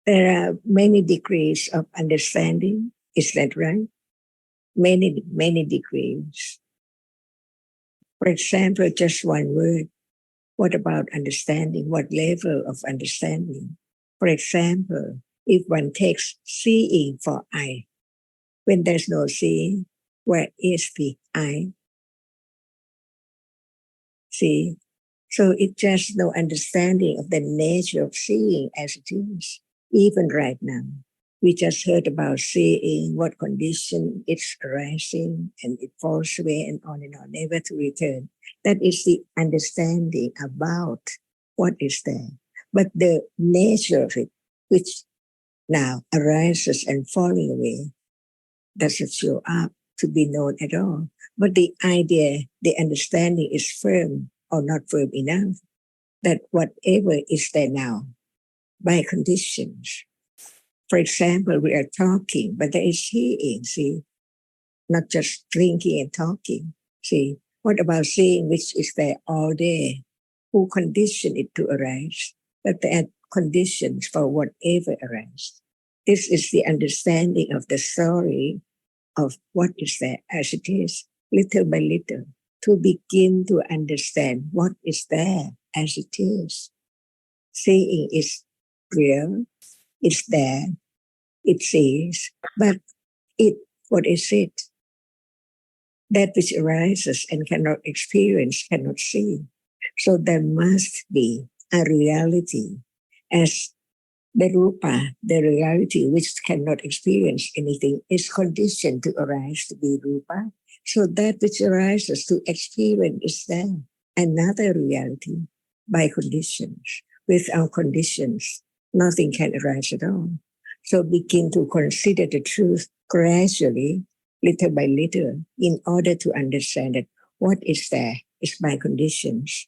There are many degrees of understanding. Is that right? Many degrees. For example, just one word. What about understanding? What level of understanding? For example, if one takes seeing for eye, when there's no seeing, where is the eye? See? So it's just no understanding of the nature of seeing as it is, even right now. We just heard about seeing, what condition it's arising, and it falls away and on, never to return. That is the understanding about what is there. But the nature of it, which now arises and falling away, doesn't show up to be known at all. But the idea, the understanding is firm or not firm enough, that whatever is there now, by conditions. For example, we are talking, but there is seeing, see, not just drinking and talking. See, what about seeing which is there all day? Who conditioned it to arise? But there are conditions for whatever arises. This is the understanding of the story of what is there as it is, little by little, to begin to understand what is there as it is. Seeing is real, it's there, it sees, but what is it? That which arises and cannot experience, cannot see. So there must be a reality as the rupa, the reality which cannot experience anything, is conditioned to arise to be rupa. So that which arises to experience is there. Another reality by conditions. Without conditions, nothing can arise at all. So begin to consider the truth gradually, little by little, in order to understand that what is there is by conditions.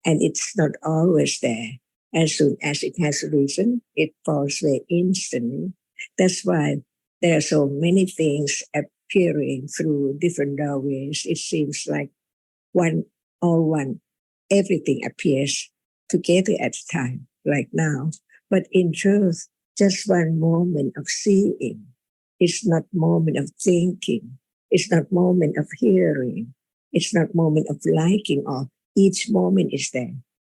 And it's not always there. As soon as it has arisen, it falls away instantly. That's why there are so many things appearing through different doorways. It seems like all one, everything appears together at a time, like now. But in truth, just one moment of seeing. It's not moment of thinking. It's not moment of hearing. It's not moment of liking, or each moment is there,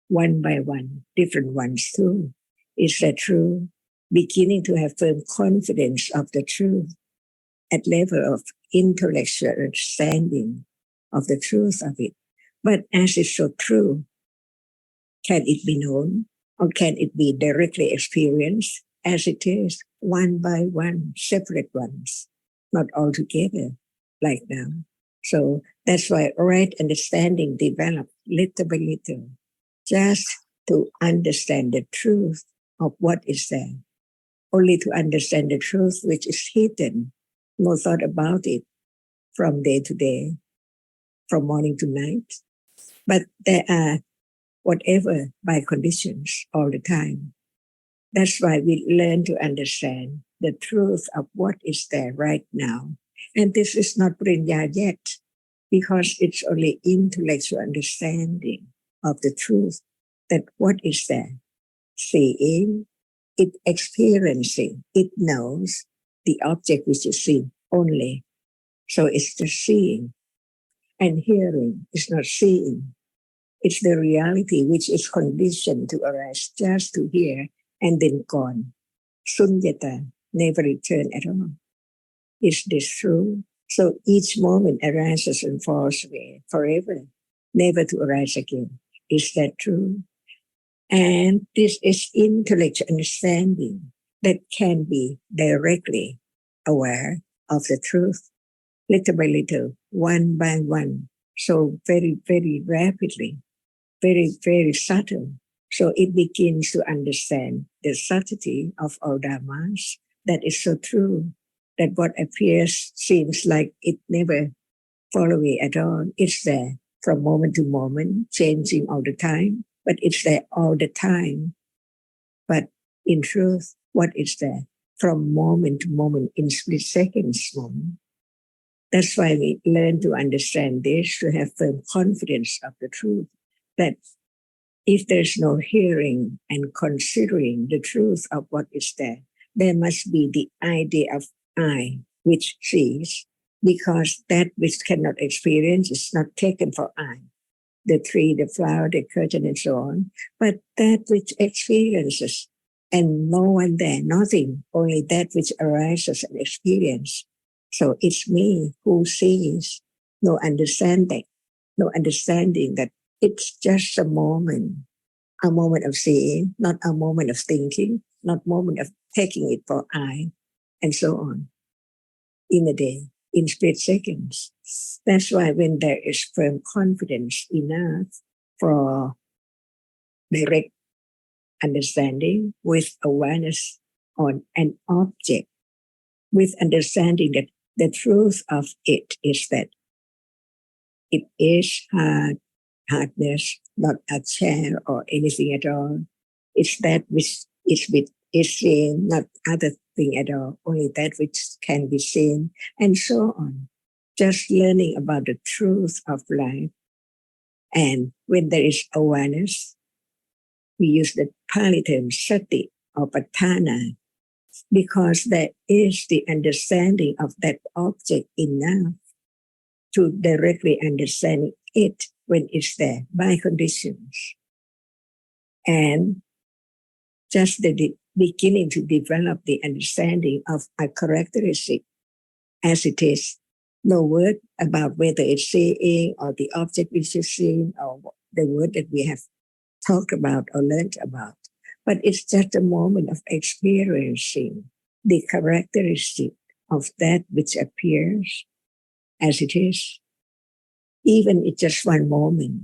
one by one, different ones too. Is that true? Beginning to have firm confidence of the truth at level of intellectual understanding of the truth of it. But as it's so true, can it be known, or can it be directly experienced as it is, one by one, separate ones, not all together like now? So that's why right understanding developed little by little, just to understand the truth of what is there. Only to understand the truth which is hidden, no thought about it from day to day, from morning to night. But there are whatever by conditions all the time. That's why we learn to understand the truth of what is there right now. And this is not Parinya yet, because it's only intellectual understanding of the truth, that what is there. Seeing, it experiencing, it knows the object which is seen only. So it's just seeing. And hearing is not seeing. It's the reality which is conditioned to arise just to hear and then gone. Sunyata, never return at all. Is this true? So each moment arises and falls away forever, never to arise again. Is that true? And this is intellectual understanding that can be directly aware of the truth, little by little, one by one. So very, very rapidly, very, very subtle. So it begins to understand the subtlety of all dharmas. That is so true, that what appears seems like it never fall away at all. It's there from moment to moment, changing all the time, but it's there all the time. But in truth, what is there? From moment to moment, in split seconds moment. That's why we learn to understand this, to have firm confidence of the truth, that If there's no hearing and considering the truth of what is there, there must be the idea of I, which sees, because that which cannot experience is not taken for I. The tree, the flower, the curtain, and so on, but that which experiences, and no one there, nothing, only that which arises and experience. So it's me who sees, no understanding that it's just a moment of seeing, not a moment of thinking, not a moment of taking it for I, and so on, in a day, in split seconds. That's why when there is firm confidence enough for direct understanding with awareness on an object, with understanding that the truth of it is that it is hardness, not a chair or anything at all. It's that which is seen, not other thing at all, only that which can be seen, and so on. Just learning about the truth of life. And when there is awareness, we use the Pali term sati or patthana, because there is the understanding of that object enough to directly understand it when it's there by conditions. And just the beginning to develop the understanding of a characteristic as it is. No word about whether it's seeing or the object which is seen or the word that we have talked about or learned about. But it's just a moment of experiencing the characteristic of that which appears as it is. Even it's just one moment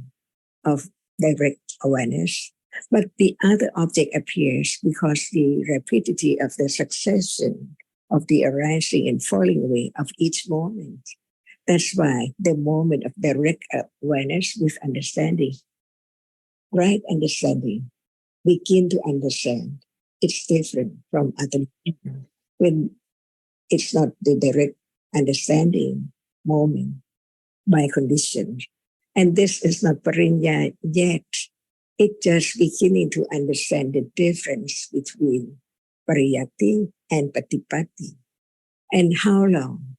of direct awareness, but the other object appears because the rapidity of the succession of the arising and falling away of each moment. That's why the moment of direct awareness with understanding, right understanding, begin to understand. It's different from other people. When it's not the direct understanding moment by condition. And this is not parinya yet. It's just beginning to understand the difference between pariyati and patipati. And how long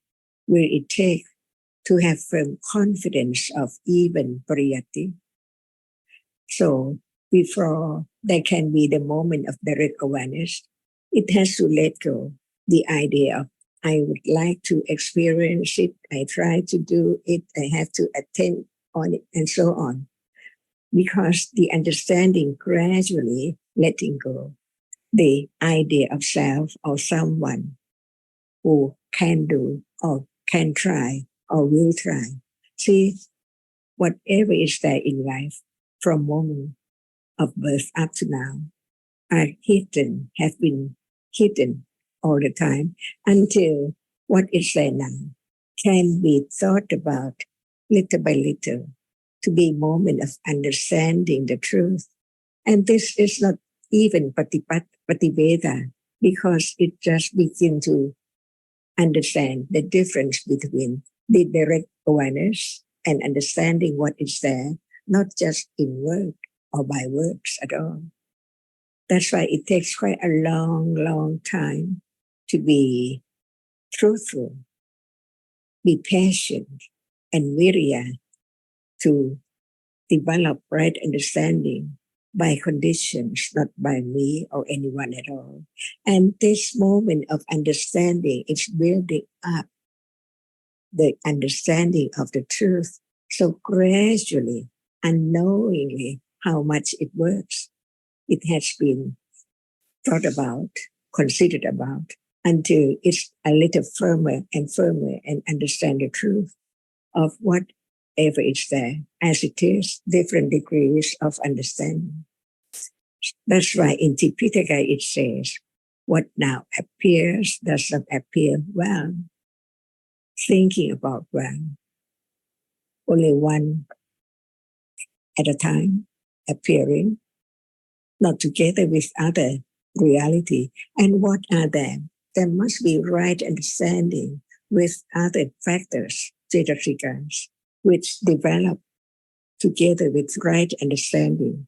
will it take to have firm confidence of even pariyati? So before there can be the moment of direct awareness, it has to let go the idea of I would like to experience it, I try to do it, I have to attend on it, and so on. Because the understanding gradually letting go the idea of self or someone who can do or can try or will try. See, whatever is there in life from moment of birth up to now are hidden, have been hidden all the time until what is there now can be thought about little by little to be moment of understanding the truth. And this is not even Pativeda, because it just begins to understand the difference between the direct awareness and understanding what is there, not just in word or by words at all. That's why it takes quite a long, long time to be truthful, be patient, and virya to develop right understanding by conditions, not by me or anyone at all. And this moment of understanding is building up the understanding of the truth. So gradually, unknowingly, how much it works, it has been thought about, considered about, until it's a little firmer and understand the truth of whatever is there as it is, different degrees of understanding. That's why in Tipitaka it says, what now appears does not appear well. Thinking about well, only one at a time appearing, not together with other reality. And what are them? There must be right understanding with other factors, cetasikas, which develop together with right understanding.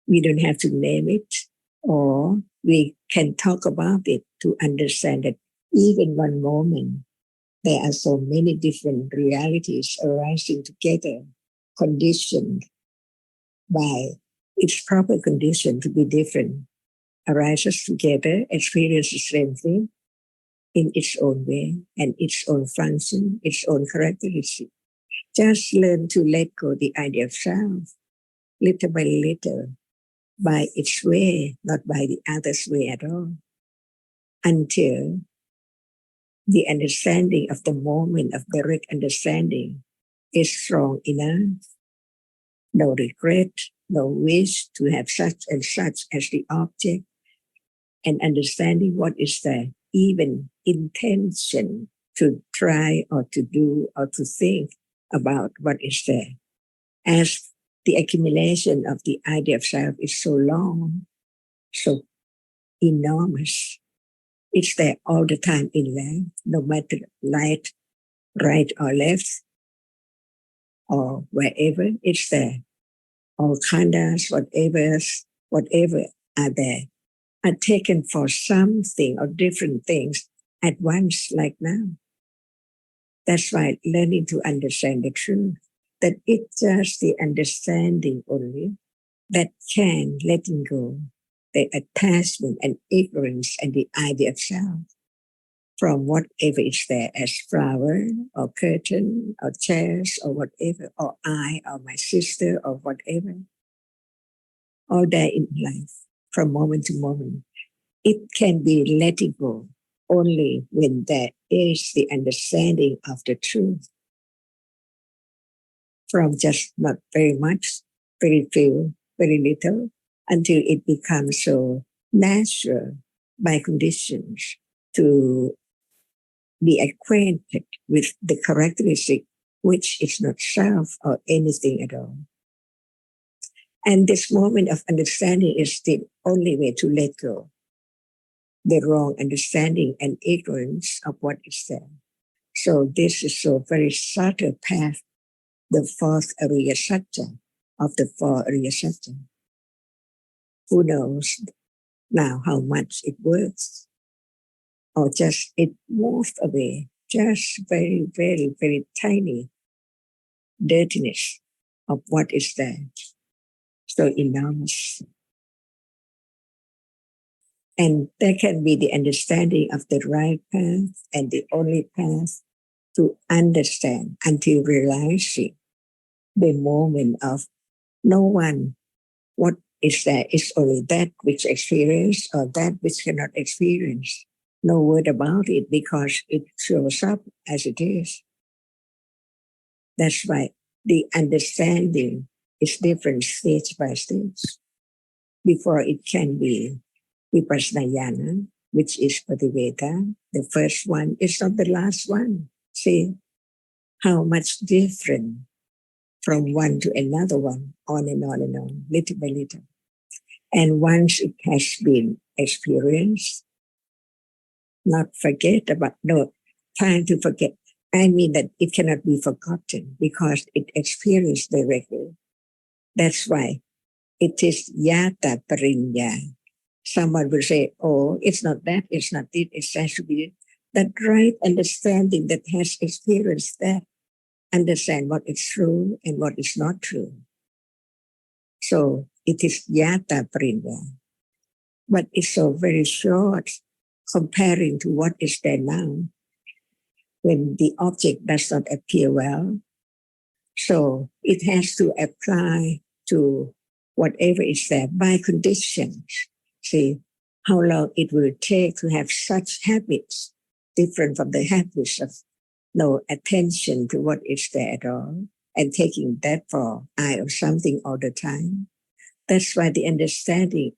We don't have to name it, or we can talk about it to understand that even one moment, there are so many different realities arising together, conditioned by its proper condition to be different, arises together, experience the same thing in its own way and its own function, its own characteristic. Just learn to let go the idea of self, little by little, by its way, not by the other's way at all, until the understanding of the moment of direct understanding is strong enough. No regret, no wish to have such and such as the object, and understanding what is the even intention to try or to do or to think about what is there. As the accumulation of the idea of self is so long, so enormous, it's there all the time in life, no matter right or left, or wherever, it's there. All khandhas, whatever are there, are taken for something or different things at once, like now. That's why learning to understand the truth, that it's just the understanding only that can letting go the attachment and ignorance and the idea of self from whatever is there as flower or curtain or chairs or whatever, or I or my sister or whatever, all there in life from moment to moment. It can be letting go only when there is the understanding of the truth from just not very much, very few, very little, until it becomes so natural by conditions to be acquainted with the characteristic which is not self or anything at all. And this moment of understanding is the only way to let go the wrong understanding and ignorance of what is there. So this is so very subtle path, the fourth Ariya Satya of the four Ariya Satya. Who knows now how much it works? Or just it moved away, just very, very, very tiny dirtiness of what is there. So enormous. And there can be the understanding of the right path and the only path to understand until realizing the moment of no one, what is there is only that which experience or that which cannot experience. No word about it because it shows up as it is. That's why the understanding is different stage by stage before it can be Vipassana, which is Pativeda. The first one is not the last one. See how much different from one to another one, on and on and on, little by little. And once it has been experienced, not forget about, no, trying to forget. I mean that it cannot be forgotten because it experienced directly. That's why it is yata parinya. Someone will say, oh, it's not that, it's not it, it has to be that right understanding that has experienced that, understand what is true and what is not true. So it is yata parinya. But it's so very short comparing to what is there now when the object does not appear well. So it has to apply to whatever is there by conditions. See how long it will take to have such habits different from the habits of no attention to what is there at all and taking that for I or something all the time. That's why the understanding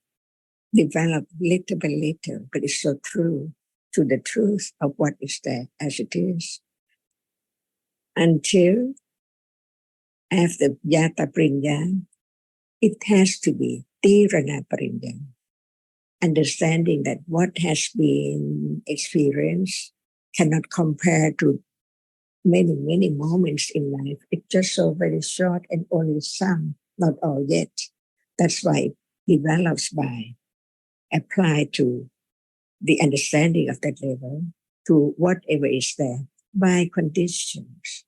developed little by little, but it's so true to the truth of what is there as it is. Until after Yata Prinya, it has to be Tirana Prinya, understanding that what has been experienced cannot compare to many, many moments in life. It's just so very short and only some, not all yet. That's why develops by applied to the understanding of that level to whatever is there by conditions.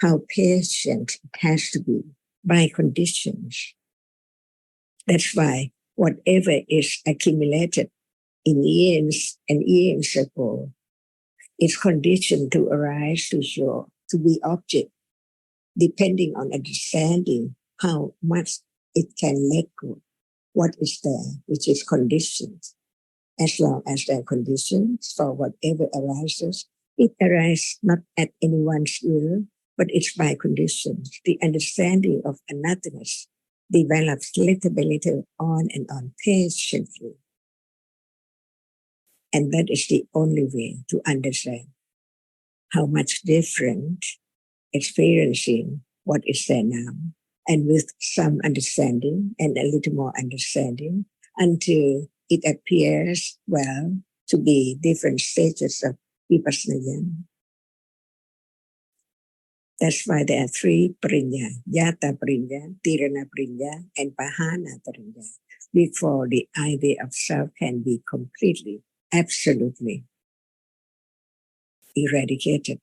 How patient it has to be by conditions. That's why whatever is accumulated in years and years ago is conditioned to arise, to show, to be object, depending on understanding how much it can let go, what is there, which is conditions. As long as there are conditions for whatever arises, it arises not at anyone's will, but it's by conditions. The understanding of another's develops little by little on and on patiently. And that is the only way to understand how much different experiencing what is there now, and with some understanding and a little more understanding until it appears, well, to be different stages of vipassana. That's why there are three parinya, yata parinya, tirana parinya, and pahana parinya, before the idea of self can be completely, absolutely eradicated.